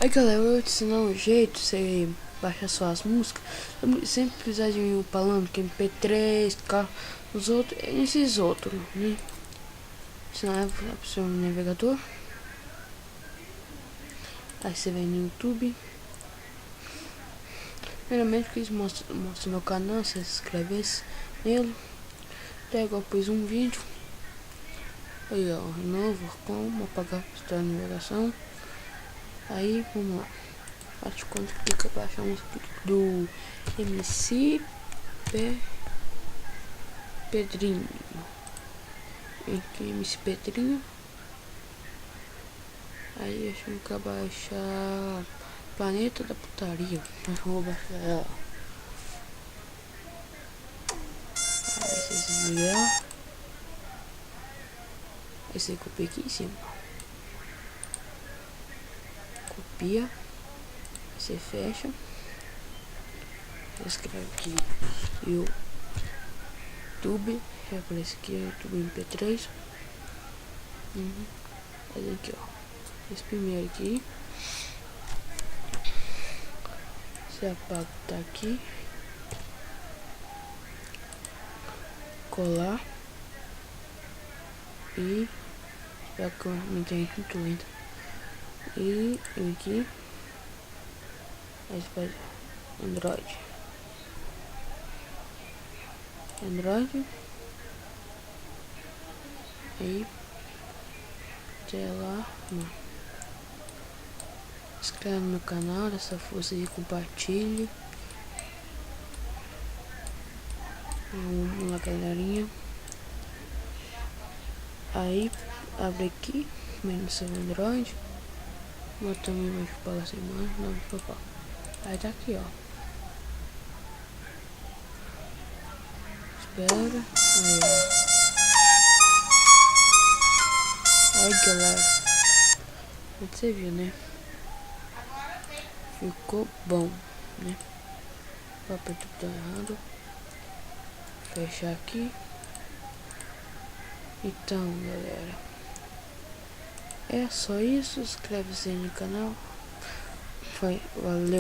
Aí galera, eu vou te ensinar um jeito de você baixar suas músicas sem precisar de um palanque, MP3, os outros, esses outros, né? Ensinar para o seu navegador. Aí você vem no YouTube. Primeiramente que mostra meu canal, você se inscreve nele. Até agora eu pus um vídeo. Aí ó, novo, como apagar a navegação. Aí vamos lá. Acho quando clica baixar a música do MC Pedrinho. Aqui MC Pedrinho. Aí acho que eu vou baixar Planeta da Putaria. Acho que eu vou baixar ela. Aí vocês desligar. Aí você copia aqui em cima. Copia. Você fecha. Você escreve aqui YouTube. Já aparece aqui YouTube MP3. Aí aqui ó. Esse primeiro aqui. Você apaga, tá aqui. Colar. E já que não tem muito lento. E aqui. Aí você faz Android. Aí até lá, mano. Inscreve no meu canal, dessa força e compartilhe. Vamos lá, galerinha. Aí abre aqui, no seu Android. Eu também vou falar assim, mano. Não, papá. Aí tá aqui, ó. Espera. Aí, ó. Aí, galera. Você viu, né? Ficou bom, né? O papel tudo errado. Fechar aqui. Então, galera, é só isso. Inscreve-se no canal. Valeu.